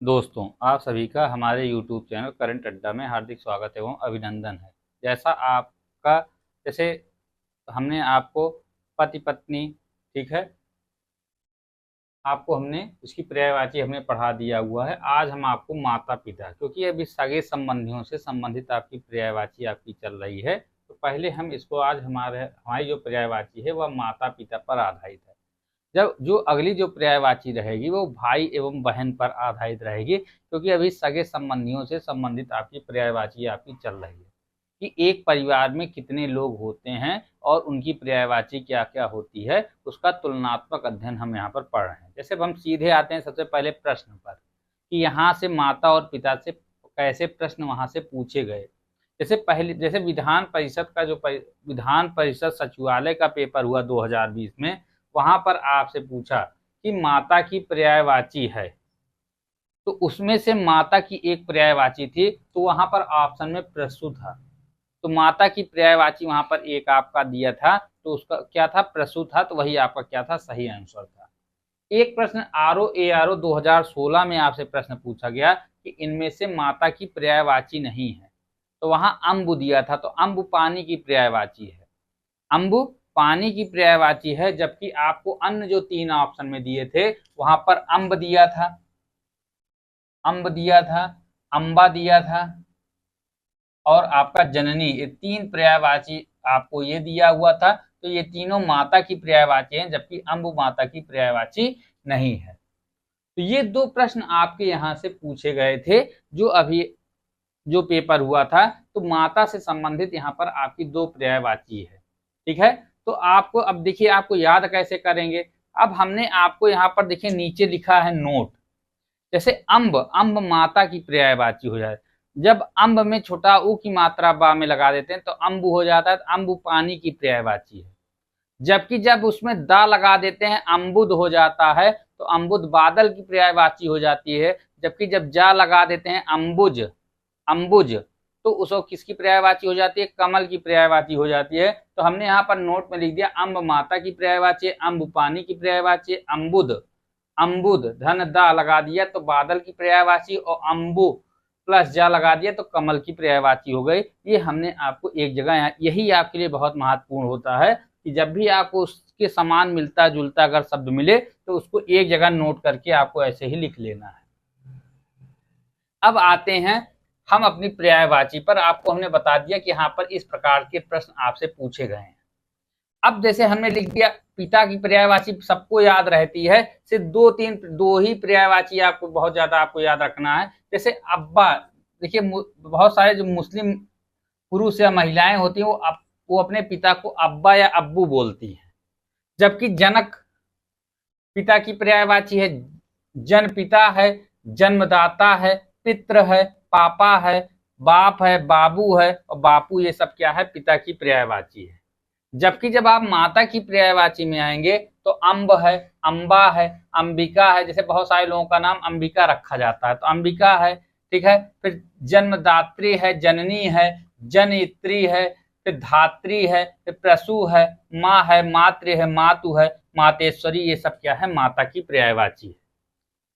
दोस्तों, आप सभी का हमारे यूट्यूब चैनल करंट अड्डा में हार्दिक स्वागत एवं अभिनंदन है। जैसा आपका जैसे हमने आपको पति पत्नी, ठीक है, आपको हमने उसकी पर्यायवाची हमने पढ़ा दिया हुआ है। आज हम आपको माता पिता, क्योंकि अभी सगे संबंधियों से संबंधित आपकी पर्यायवाची आपकी चल रही है, तो पहले हम इसको आज हमारी जो पर्यायवाची है वह माता पिता पर आधारित है। जब जो अगली जो पर्यायवाची रहेगी वो भाई एवं बहन पर आधारित रहेगी, क्योंकि अभी सगे संबंधियों से संबंधित आपकी पर्यायवाची आपकी चल रही है कि एक परिवार में कितने लोग होते हैं और उनकी पर्यायवाची क्या क्या होती है, उसका तुलनात्मक अध्ययन हम यहाँ पर पढ़ रहे हैं। जैसे अब हम सीधे आते हैं सबसे पहले प्रश्न पर कि यहाँ से माता और पिता से कैसे प्रश्न वहां से पूछे गए। जैसे विधान परिषद सचिवालय का पेपर हुआ 2020 में, वहां पर आपसे पूछा कि माता की पर्यायवाची है, तो उसमें से माता की एक पर्यायवाची थी, तो वहां पर ऑप्शन में प्रसू था। तो माता की पर्यायवाची वहां पर एक आपका दिया था, तो उसका क्या था, प्रसू था, तो वही आपका क्या था, सही आंसर था। एक प्रश्न आरओ ए आर ओ 2016 में आपसे प्रश्न पूछा गया कि इनमें से माता की पर्यायवाची नहीं है, तो वहां अम्बु दिया था, तो अम्बु पानी की पर्यायवाची है। अम्बु पानी की पर्यायवाची है, जबकि आपको अन्य जो तीन ऑप्शन में दिए थे वहां पर अम्ब दिया था, अम्ब दिया था, अम्बा दिया था और आपका जननी, ये तीन पर्यायवाची आपको ये दिया हुआ था। तो ये तीनों माता की पर्यायवाची हैं, जबकि अम्बु माता की पर्यायवाची नहीं है। तो ये दो प्रश्न आपके यहाँ से पूछे गए थे जो अभी जो पेपर हुआ था, तो माता से संबंधित यहाँ पर आपकी दो पर्यायवाची है, ठीक है। तो आपको अब देखिए आपको याद कैसे करेंगे। अब हमने आपको यहाँ पर देखिए नीचे लिखा है नोट। जैसे अम्ब, अम्ब माता की पर्यायवाची हो जाए, जब अम्ब में छोटा ऊ की मात्रा बा में लगा देते हैं तो अम्बु हो जाता है, तो अम्बु पानी की पर्यायवाची है। जबकि जब उसमें दा लगा देते हैं अम्बुद हो जाता है, तो अम्बुद बादल की पर्यायवाची हो जाती है। जबकि जब जा लगा देते हैं अम्बुज, अम्बुज, तो उसको किसकी पर्यायवाची हो जाती है, कमल की पर्यायवाची हो जाती है। तो हमने यहाँ पर नोट में लिख दिया अम्ब माता की पर्यायवाची है, अम्ब पानी की पर्यायवाची है, अम्बुद, अम्बुद धन दा लगा दिया तो बादल की पर्यायवाची, और अम्बु प्लस जा लगा दिया तो कमल की पर्यायवाची हो गई। ये हमने आपको एक जगह, यही आपके लिए बहुत महत्वपूर्ण होता है कि जब भी आपको उसके समान मिलता जुलता अगर शब्द मिले तो उसको एक जगह नोट करके आपको ऐसे ही लिख लेना है। अब आते हैं हम अपनी पर्यायवाची पर। आपको हमने बता दिया कि यहाँ पर इस प्रकार के प्रश्न आपसे पूछे गए हैं। अब जैसे हमने लिख दिया पिता की पर्यायवाची सबको याद रहती है, सिर्फ दो ही पर्यायवाची आपको बहुत ज्यादा आपको याद रखना है। जैसे अब्बा, देखिए बहुत सारे जो मुस्लिम पुरुष या महिलाएं होती हैं वो अपने पिता को अब्बा या अब्बू बोलती हैं। जबकि जनक पिता की पर्यायवाची है, जन पिता है, जन्मदाता है, पित्र है, पापा है, बाप है, बाबू है, और बापू, ये सब क्या है, पिता की पर्यायवाची है। जबकि जब आप माता की पर्यायवाची में आएंगे तो अम्ब है, अम्बा है, अंबिका है। जैसे बहुत सारे लोगों का नाम अंबिका रखा जाता है, तो अंबिका है, ठीक है। फिर जन्मदात्री है, जननी है, जनयित्री है, फिर धात्री है, फिर प्रसू है, माँ है, मातृ है, मातु है, मातेश्वरी, ये सब क्या है, माता की पर्यायवाची है।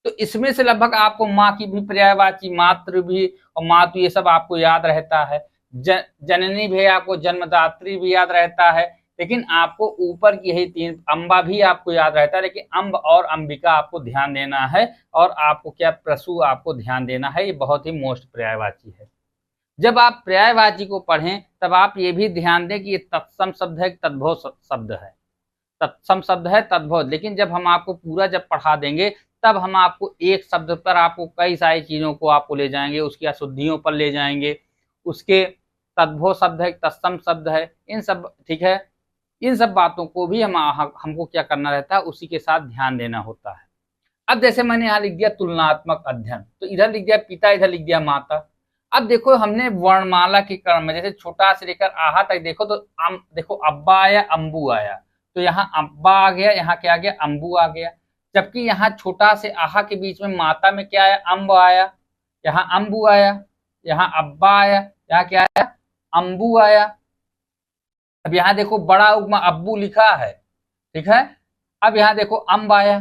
तो इसमें से लगभग आपको माँ की भी पर्यायवाची, मातृ भी और मातु, ये सब आपको याद रहता है। जननी भी आपको, जन्मदात्री भी याद रहता है। लेकिन आपको ऊपर की यही तीन, अम्बा भी आपको याद रहता है, लेकिन अम्ब और अंबिका आपको ध्यान देना है, और आपको क्या, प्रसू आपको ध्यान देना है। ये बहुत ही मोस्ट पर्यायवाची है। जब आप पर्यायवाची को पढ़ें तब आप ये भी ध्यान दें कि ये तत्सम शब्द है, तद्भव शब्द है, तत्सम शब्द है, तद्भव। लेकिन जब हम आपको पूरा जब पढ़ा देंगे तब हम आपको एक शब्द पर आपको कई सारी चीजों को आपको ले जाएंगे, उसकी अशुद्धियों पर ले जाएंगे, उसके तद्भव शब्द है, तत्सम शब्द है, इन सब, ठीक है, इन सब बातों को भी हमको क्या करना रहता है, उसी के साथ ध्यान देना होता है। अब जैसे मैंने यहाँ लिख दिया तुलनात्मक अध्ययन, तो इधर लिख दिया पिता, इधर लिख दिया माता। अब देखो हमने वर्णमाला के क्रम में जैसे छोटा से लेकर आहा तक देखो, तो देखो अब्बा आया, अम्बू आया, तो यहाँ अब्बा आ गया, यहाँ क्या आ गया, अम्बू आ गया। जबकि यहाँ छोटा से आहा के बीच में माता में क्या आया, अम्ब आया, यहाँ अम्बू आया, यहाँ अब्बा आया, यहाँ क्या आया, अम्बू आया। अब यहाँ देखो बड़ा उपमा अब्बू लिखा है, ठीक है। अब यहाँ देखो अम्ब आया,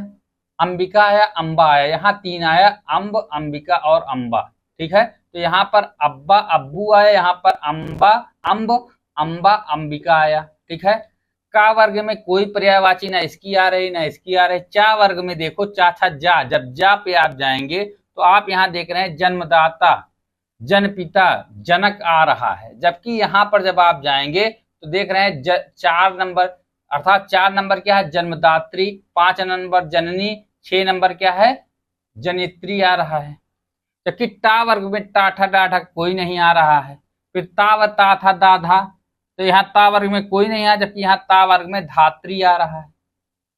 अंबिका आया, अंबा आया, यहाँ 3 आया, अम्ब, अंबिका और अंबा। ठीक है, तो यहाँ पर अब्बा, अब्बू आया, यहाँ पर अंबा, अम्ब, अंबा, अंबिका आया। ठीक है, का वर्ग में कोई पर्यायवाची ना इसकी आ रही ना इसकी आ रही। चा वर्ग में देखो, चा था जा, जब जा पे आप जाएंगे तो आप यहाँ देख रहे हैं जन्मदाता, जनपिता, जनक आ रहा है, जबकि यहाँ पर जब आप जाएंगे तो देख रहे हैं 4 नंबर, अर्थात 4 नंबर क्या है, जन्मदात्री, 5 नंबर जननी, 6 नंबर क्या है, जनित्री आ रहा है। जबकि टा वर्ग में टा ठा डा ठा कोई नहीं आ रहा है। फिर ता व ता था दा धा, तो यहाँ ता वर्ग में कोई नहीं आ, जबकि यहाँ ता वर्ग में धात्री आ रहा है,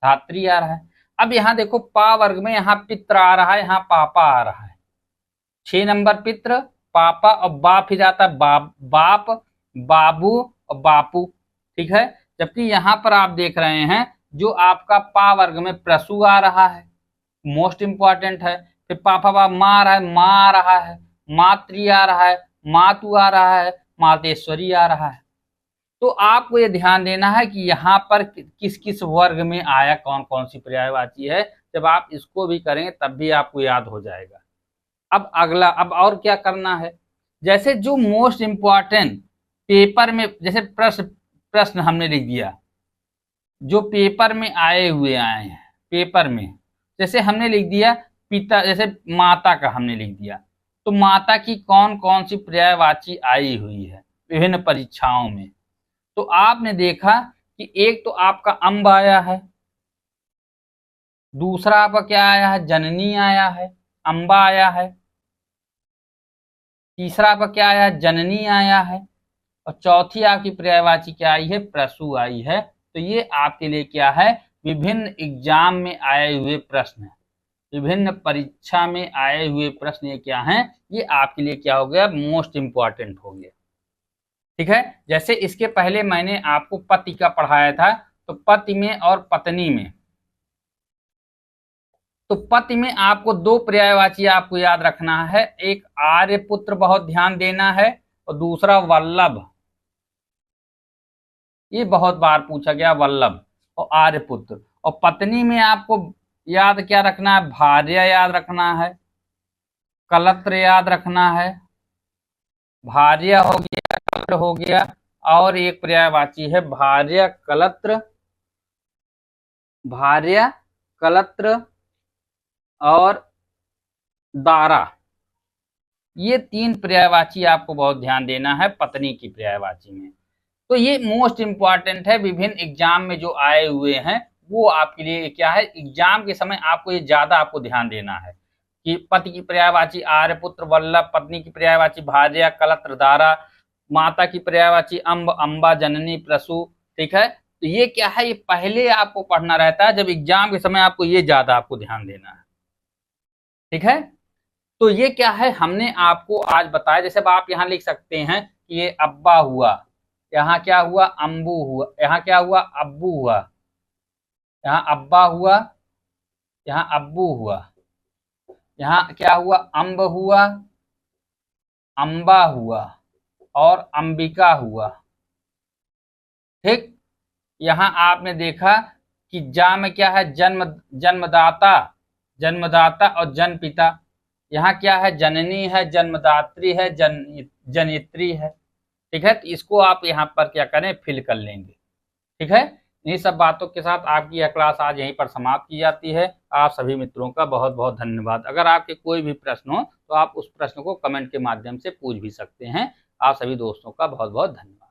धात्री आ रहा है। अब यहाँ देखो पा वर्ग में यहाँ पित्र आ रहा है, यहाँ पापा आ रहा है। 6 नंबर पित्र, पापा और बाप ही जाता है, बाप, बाबू और बापू। ठीक है, जबकि यहाँ पर आप देख रहे हैं जो आपका पा वर्ग में प्रसु आ रहा है, मोस्ट इंपॉर्टेंट है। फिर पापा बाप माँ आ रहा है, माँ आ रहा है, मातृ आ रहा है, मातु आ रहा है, मातेश्वरी आ रहा है। तो आपको ये ध्यान देना है कि यहाँ पर किस किस वर्ग में आया, कौन कौन सी पर्यायवाची है। जब आप इसको भी करेंगे तब भी आपको याद हो जाएगा। अब अगला, अब और क्या करना है, जैसे जो मोस्ट इंपॉर्टेंट पेपर में, जैसे प्रश्न हमने लिख दिया जो पेपर में आए हैं, पेपर में जैसे हमने लिख दिया पिता, जैसे माता का हमने लिख दिया, तो माता की कौन कौन सी पर्यायवाची आई हुई है विभिन्न परीक्षाओं में। तो आपने देखा कि एक तो आपका अम्ब आया है, दूसरा आपका क्या आया है, जननी आया है, अम्बा आया है, तीसरा आपका क्या आया है, जननी आया है, और चौथी आपकी पर्यायवाची क्या आई है, प्रसु आई है। तो ये आपके लिए क्या है, विभिन्न एग्जाम में आए हुए प्रश्न है, विभिन्न परीक्षा में आए हुए प्रश्न ये क्या हैं, ये आपके लिए क्या हो गया, मोस्ट इंपॉर्टेंट हो गया। ठीक है, जैसे इसके पहले मैंने आपको पति का पढ़ाया था, तो पति में और पत्नी में, तो पति में आपको 2 पर्यायवाची आपको याद रखना है, एक आर्यपुत्र, बहुत ध्यान देना है, और दूसरा वल्लभ, ये बहुत बार पूछा गया, वल्लभ और आर्यपुत्र। और पत्नी में आपको याद क्या रखना है, भार्या याद रखना है, कलत्र याद रखना है, भार्या हो गया, कलत्र हो गया, और एक पर्यायवाची है भार्या कलत्र, भार्या कलत्र और दारा। ये 3 पर्यायवाची आपको बहुत ध्यान देना है पत्नी की पर्यायवाची में। तो ये मोस्ट इंपॉर्टेंट है, विभिन्न एग्जाम में जो आए हुए हैं वो आपके लिए क्या है, एग्जाम के समय आपको ये ज्यादा आपको ध्यान देना है कि पति की पर्यायवाची आर्यपुत्र, वल्लभ, पत्नी की पर्यायवाची भार्या, कलत्र, दारा, माता की पर्यायवाची अम्ब, अम्बा, जननी, प्रसु। ठीक है, तो ये क्या है, ये पहले आपको पढ़ना रहता है, जब एग्जाम के समय आपको ये ज्यादा आपको ध्यान देना है। ठीक है, तो ये क्या है, हमने आपको आज बताया। जैसे अब आप यहाँ लिख सकते हैं कि ये अब्बा हुआ, यहाँ क्या हुआ, अम्बू हुआ, यहाँ क्या हुआ, अब्बू हुआ, यहाँ अब्बा हुआ, यहाँ अब्बू हुआ, यहाँ क्या हुआ, अम्ब हुआ, अम्बा हुआ और अंबिका हुआ। ठीक, यहाँ आपने देखा कि जा में क्या है, जन्मदाता, जन्मदाता और जनपिता। यहाँ क्या है, जननी है, जन्मदात्री है, जनित्री है। ठीक है, तो इसको आप यहाँ पर क्या करें, फिल कर लेंगे। ठीक है, इन्हीं सब बातों के साथ आपकी यह क्लास आज यहीं पर समाप्त की जाती है। आप सभी मित्रों का बहुत बहुत धन्यवाद। अगर आपके कोई भी प्रश्न हो तो आप उस प्रश्न को कमेंट के माध्यम से पूछ भी सकते हैं। आप सभी दोस्तों का बहुत बहुत धन्यवाद।